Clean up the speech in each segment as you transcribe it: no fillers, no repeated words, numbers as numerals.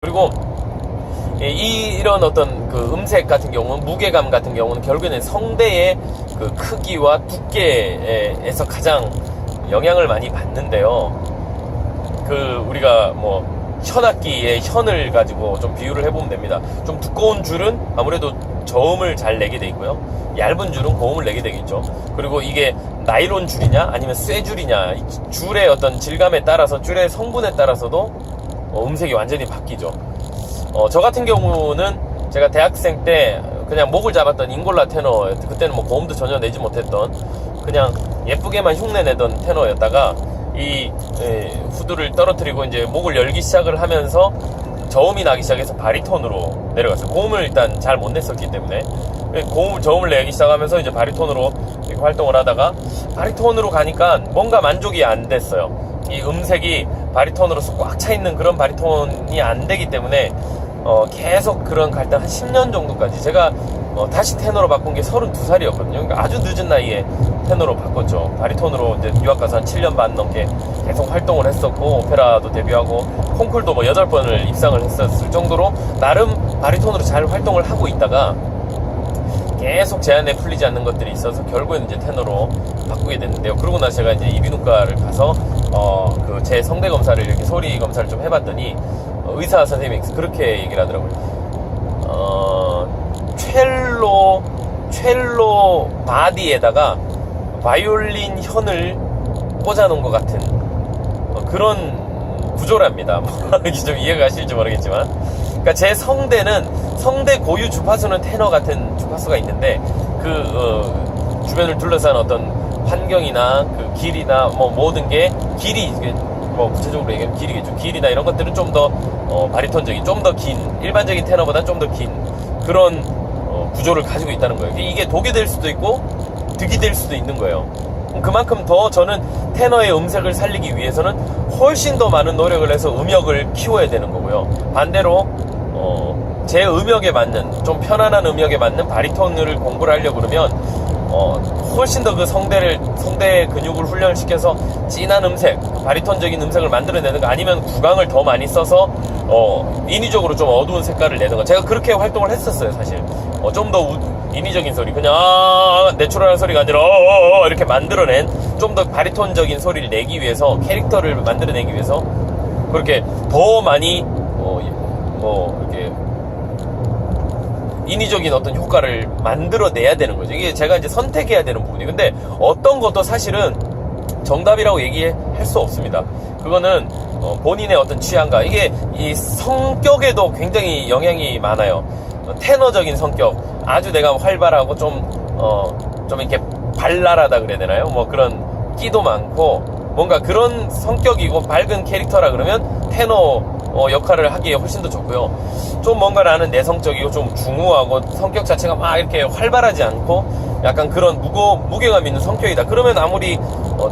그리고 이런 어떤 그 음색 같은 경우는, 무게감 같은 경우는 결국에는 성대의 그 크기와 두께에서 가장 영향을 많이 받는데요. 그 우리가 뭐 현악기의 현을 가지고 좀 비유를 해보면 됩니다. 좀 두꺼운 줄은 아무래도 저음을 잘 내게 돼 있고요. 얇은 줄은 고음을 내게 되겠죠. 그리고 이게 나일론 줄이냐 아니면 쇠줄이냐, 줄의 어떤 질감에 따라서, 줄의 성분에 따라서도 음색이 완전히 바뀌죠. 저 같은 경우는 제가 대학생 때 그냥 목을 잡았던 잉골라 테너, 그때는 뭐 고음도 전혀 내지 못했던 그냥 예쁘게만 흉내내던 테너였다가 이 후드를 떨어뜨리고 이제 목을 열기 시작을 하면서 저음이 나기 시작해서 바리톤으로 내려갔어요. 고음을 일단 잘 못 냈었기 때문에 저음을 내기 시작하면서 이제 바리톤으로 이렇게 활동을 하다가, 바리톤으로 가니까 뭔가 만족이 안 됐어요. 이 음색이 바리톤으로서 꽉 차 있는 그런 바리톤이 안 되기 때문에 계속 그런 갈등 한 10년 정도까지, 제가 다시 테너로 바꾼 게 32살이었거든요. 그러니까 아주 늦은 나이에 테너로 바꿨죠. 바리톤으로 이제 유학 가서 한 7년 반 넘게 계속 활동을 했었고, 오페라도 데뷔하고 콩쿨도 뭐 8번을 입상을 했었을 정도로 나름 바리톤으로 잘 활동을 하고 있다가 계속 제 안에 풀리지 않는 것들이 있어서 결국에는 이제 테너로 바꾸게 됐는데요. 그러고 나서 제가 이제 이비인후과를 가서 그 제 성대 검사를, 이렇게 소리 검사를 좀 해봤더니 의사 선생님이 그렇게 얘기를 하더라고요. 첼로 바디에다가 바이올린 현을 꽂아놓은 것 같은 그런 구조랍니다. 좀 이해가 가실지 모르겠지만, 그러니까 제 성대는, 성대 고유 주파수는 테너 같은 주파수가 있는데, 그 주변을 둘러싼 어떤 환경이나 그 길이나 뭐 모든 게, 길이, 뭐 구체적으로 얘기하면 길이겠죠. 길이나 이런 것들은 좀 더 바리톤적인, 좀 더 긴, 일반적인 테너보다 좀 더 긴 그런 구조를 가지고 있다는 거예요. 이게 독이 될 수도 있고 득이 될 수도 있는 거예요. 그만큼 더 저는 테너의 음색을 살리기 위해서는 훨씬 더 많은 노력을 해서 음역을 키워야 되는 거고요. 반대로 제 음역에 맞는, 좀 편안한 음역에 맞는 바리톤을 공부를 하려고 그러면 훨씬 더 그 성대의 근육을 훈련을 시켜서 진한 음색, 바리톤적인 음색을 만들어내는 거, 아니면 구강을 더 많이 써서 인위적으로 좀 어두운 색깔을 내는 거. 제가 그렇게 활동을 했었어요, 사실. 좀 더 인위적인 소리, 그냥 내추럴한 소리가 아니라 이렇게 만들어낸, 좀 더 바리톤적인 소리를 내기 위해서, 캐릭터를 만들어내기 위해서 그렇게 더 많이 이렇게 인위적인 어떤 효과를 만들어내야 되는 거죠. 이게 제가 이제 선택해야 되는 부분이에요. 근데 어떤 것도 사실은 정답이라고 얘기할 수 없습니다. 그거는 본인의 어떤 취향과, 이게 이 성격에도 굉장히 영향이 많아요. 테너적인 성격, 아주 내가 활발하고 좀 이렇게 발랄하다 그래야 되나요? 뭐 그런 끼도 많고 뭔가 그런 성격이고 밝은 캐릭터라 그러면 테너 역할을 하기에 훨씬 더 좋고요. 좀 뭔가 나는 내성적이고 좀 중후하고 성격 자체가 막 이렇게 활발하지 않고 약간 그런 무게감 있는 성격이다, 그러면 아무리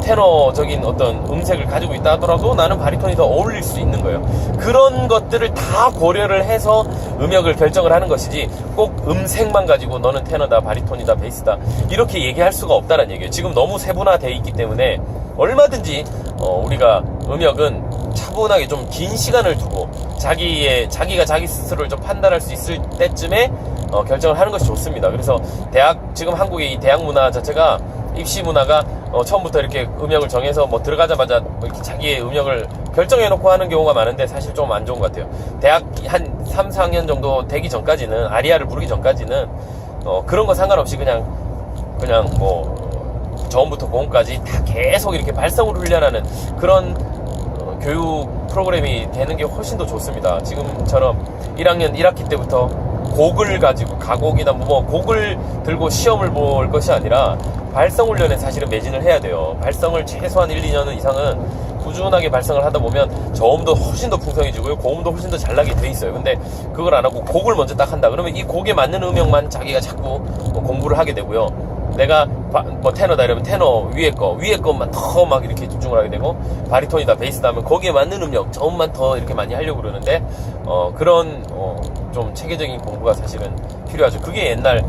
테너적인 어떤 음색을 가지고 있다 하더라도 나는 바리톤이 더 어울릴 수 있는 거예요. 그런 것들을 다 고려를 해서 음역을 결정을 하는 것이지, 꼭 음색만 가지고 너는 테너다, 바리톤이다, 베이스다 이렇게 얘기할 수가 없다는 얘기예요. 지금 너무 세분화되어 있기 때문에 얼마든지 우리가 음역은 차분하게 좀 긴 시간을 두고 자기가 자기 스스로를 좀 판단할 수 있을 때쯤에 결정을 하는 것이 좋습니다. 그래서 지금 한국의 이 대학 문화 자체가, 입시 문화가 처음부터 이렇게 음역을 정해서 뭐 들어가자마자 이렇게 자기의 음역을 결정해놓고 하는 경우가 많은데, 사실 좀 안 좋은 것 같아요. 대학 한 3, 4학년 정도 되기 전까지는, 아리아를 부르기 전까지는 그런 거 상관없이 그냥 뭐 저음부터 고음까지 다 계속 이렇게 발성을 훈련하는 그런 교육 프로그램이 되는 게 훨씬 더 좋습니다. 지금처럼 1학년 1학기 때부터 곡을 가지고, 가곡이나 뭐 곡을 들고 시험을 볼 것이 아니라 발성 훈련에 사실은 매진을 해야 돼요. 발성을 최소한 1, 2년 이상은 꾸준하게 발성을 하다 보면 저음도 훨씬 더 풍성해지고요, 고음도 훨씬 더 잘 나게 돼 있어요. 근데 그걸 안 하고 곡을 먼저 딱 한다 그러면 이 곡에 맞는 음역만 자기가 자꾸 공부를 하게 되고요. 내가 뭐 테너다 이러면 테너 위에 것만 더 막 이렇게 집중을 하게 되고, 바리톤이다, 베이스다 하면 거기에 맞는 음역, 저음만 더 이렇게 많이 하려고 그러는데 그런 좀 체계적인 공부가 사실은 필요하죠. 그게 옛날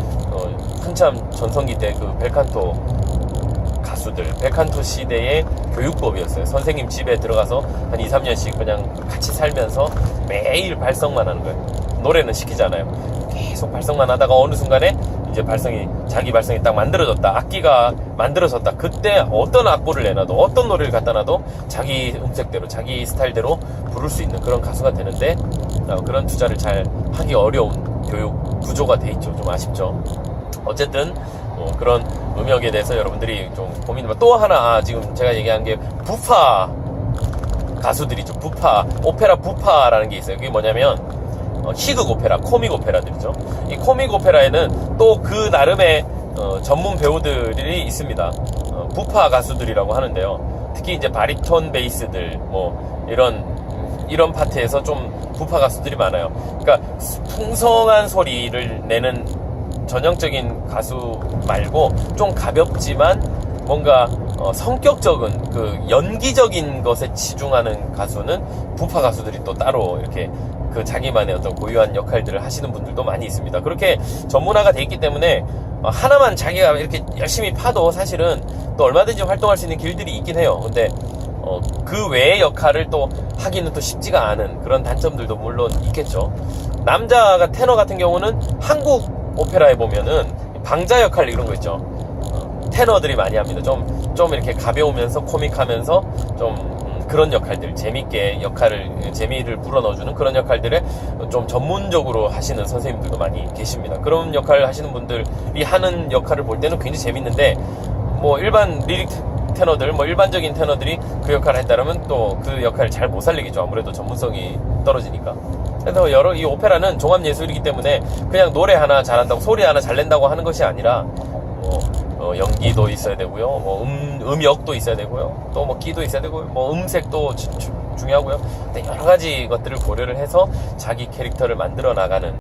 한참 전성기 때 그 벨칸토 가수들, 벨칸토 시대의 교육법이었어요. 선생님 집에 들어가서 한 2, 3년씩 그냥 같이 살면서 매일 발성만 하는 거예요. 노래는 시키잖아요. 계속 발성만 하다가 어느 순간에 이제 자기 발성이 딱 만들어졌다. 악기가 만들어졌다. 그때 어떤 악보를 내놔도 어떤 노래를 갖다 놔도 자기 음색대로 자기 스타일대로 부를 수 있는 그런 가수가 되는데 그런 투자를 잘 하기 어려운 교육 구조가 돼 있죠. 좀 아쉽죠. 어쨌든 그런 음역에 대해서 여러분들이 좀 고민해봐. 또 하나 지금 제가 얘기한 게 부파 가수들이죠. 부파, 오페라 부파라는 게 있어요. 그게 뭐냐면 희극 오페라, 코믹 오페라들이죠. 이 코믹 오페라에는 또 그 나름의 전문 배우들이 있습니다. 부파 가수들이라고 하는데요. 특히 이제 바리톤 베이스들 뭐 이런 파트에서 좀 부파 가수들이 많아요. 그러니까 풍성한 소리를 내는 전형적인 가수 말고 좀 가볍지만 뭔가 성격적인 그 연기적인 것에 치중하는 가수는 부파 가수들이 또 따로 이렇게 그 자기만의 어떤 고유한 역할들을 하시는 분들도 많이 있습니다. 그렇게 전문화가 돼 있기 때문에 하나만 자기가 이렇게 열심히 파도 사실은 또 얼마든지 활동할 수 있는 길들이 있긴 해요. 근데 그 외의 역할을 또 하기는 또 쉽지가 않은 그런 단점들도 물론 있겠죠. 남자가 테너 같은 경우는 한국 오페라에 보면은 방자 역할 이런 거 있죠. 테너들이 많이 합니다. 좀 이렇게 가벼우면서 코믹하면서 좀 그런 역할들, 재밌게 재미를 불어넣어주는 그런 역할들을 좀 전문적으로 하시는 선생님들도 많이 계십니다. 그런 역할을 하시는 분들이 하는 역할을 볼 때는 굉장히 재밌는데, 뭐 일반 리릭 테너들, 뭐 일반적인 테너들이 그 역할을 했다면 또 그 역할을 잘 못 살리겠죠. 아무래도 전문성이 떨어지니까. 그래서 이 오페라는 종합예술이기 때문에 그냥 노래 하나 잘한다고, 소리 하나 잘 낸다고 하는 것이 아니라, 연기도 있어야 되고요, 뭐 음역도 있어야 되고요, 또 뭐 기도 있어야 되고요, 뭐 음색도 중요하고요. 여러 가지 것들을 고려를 해서 자기 캐릭터를 만들어 나가는